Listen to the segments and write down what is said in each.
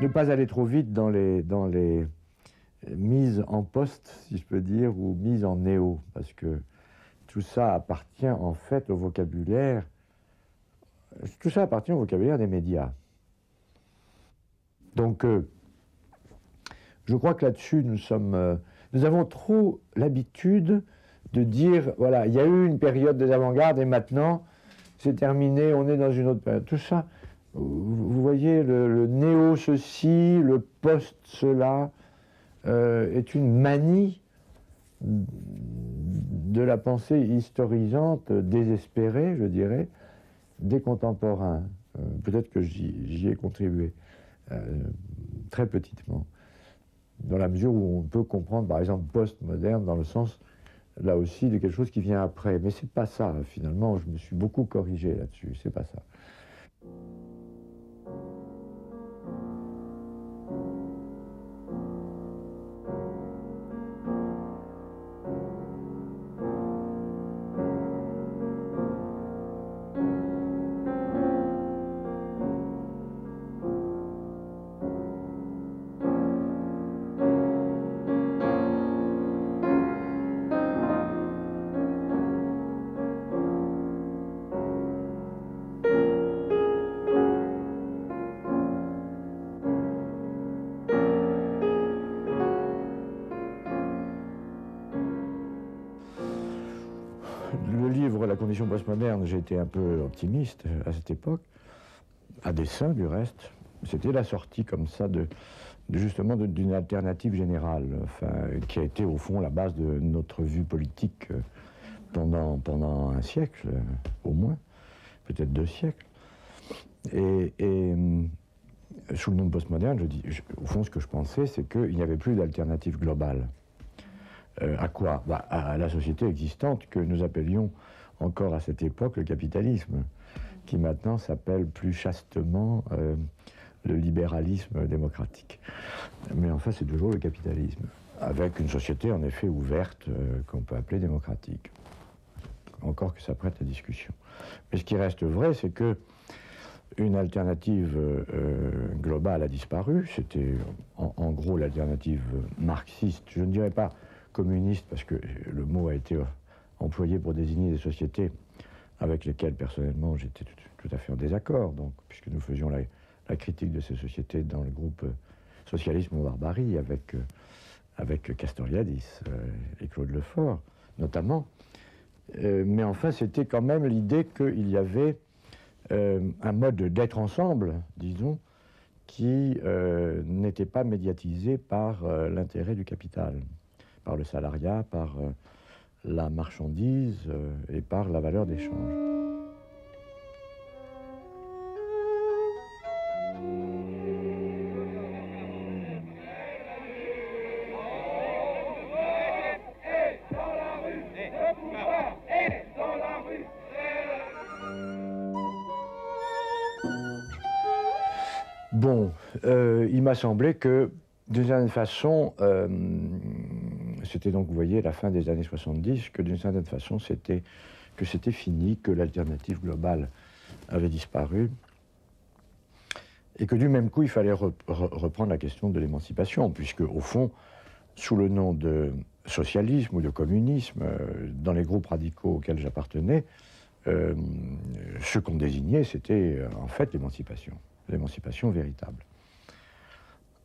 ne pas aller trop vite dans les mises en poste, si je peux dire, ou mises en néo, parce que tout ça appartient en fait au vocabulaire, tout ça appartient au vocabulaire des médias. Donc, je crois que là-dessus, nous avons trop l'habitude de dire, voilà, il y a eu une période des avant-gardes et maintenant, c'est terminé, on est dans une autre période. Tout ça, vous voyez, le néo-ceci, le post-cela, est une manie de la pensée historisante, désespérée, je dirais, des contemporains. Peut-être que j'y ai contribué, très petitement, dans la mesure où on peut comprendre, par exemple, post-moderne, dans le sens, là aussi, de quelque chose qui vient après. Mais c'est pas ça, finalement, je me suis beaucoup corrigé là-dessus, c'est pas ça. Le livre La condition postmoderne, j'ai été un peu optimiste à cette époque, à dessein du reste. C'était la sortie comme ça justement d'une alternative générale, enfin, qui a été au fond la base de notre vue politique pendant un siècle, au moins, peut-être 2 siècles. Et sous le nom de postmoderne, au fond, ce que je pensais, c'est qu'il n'y avait plus d'alternative globale. À quoi? À la société existante que nous appelions encore à cette époque le capitalisme, qui maintenant s'appelle plus chastement le libéralisme démocratique. Mais enfin, c'est toujours le capitalisme, avec une société en effet ouverte qu'on peut appeler démocratique. Encore que ça prête à discussion. Mais ce qui reste vrai, c'est que une alternative globale a disparu. C'était en gros l'alternative marxiste. Je ne dirais pas communiste, parce que le mot a été employé pour désigner des sociétés avec lesquelles, personnellement, j'étais tout à fait en désaccord, donc, puisque nous faisions la critique de ces sociétés dans le groupe Socialisme ou Barbarie, avec Castoriadis et Claude Lefort, notamment. Mais enfin, c'était quand même l'idée qu'il y avait un mode d'être ensemble, disons, qui n'était pas médiatisé par l'intérêt du capital, par le salariat, par la marchandise et par la valeur d'échange. Bon, il m'a semblé que, d'une certaine façon, c'était donc, vous voyez, la fin des années 70, que d'une certaine façon, c'était fini, que l'alternative globale avait disparu, et que du même coup, il fallait reprendre la question de l'émancipation, puisque, au fond, sous le nom de socialisme ou de communisme, dans les groupes radicaux auxquels j'appartenais, ce qu'on désignait, c'était en fait l'émancipation véritable.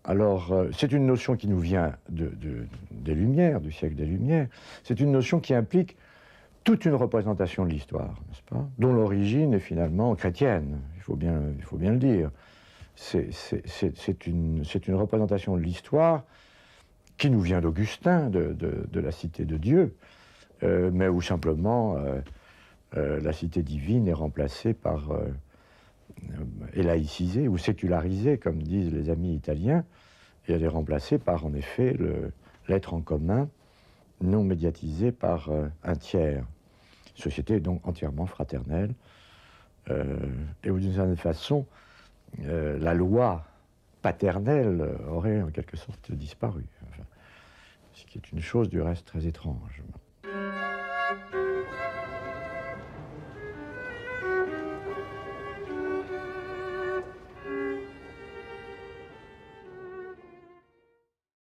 Alors, c'est une notion qui nous vient des Lumières, du siècle des Lumières. C'est une notion qui implique toute une représentation de l'histoire, n'est-ce pas, dont l'origine est finalement chrétienne, il faut bien le dire. C'est une représentation de l'histoire qui nous vient d'Augustin, de la cité de Dieu, mais où simplement la cité divine est remplacée par, est laïcisée ou sécularisée, comme disent les amis italiens, et elle est remplacée par, en effet, l'être en commun, non médiatisé par un tiers. Société donc entièrement fraternelle, et où d'une certaine façon, la loi paternelle aurait en quelque sorte disparu. Enfin, ce qui est une chose du reste très étrange.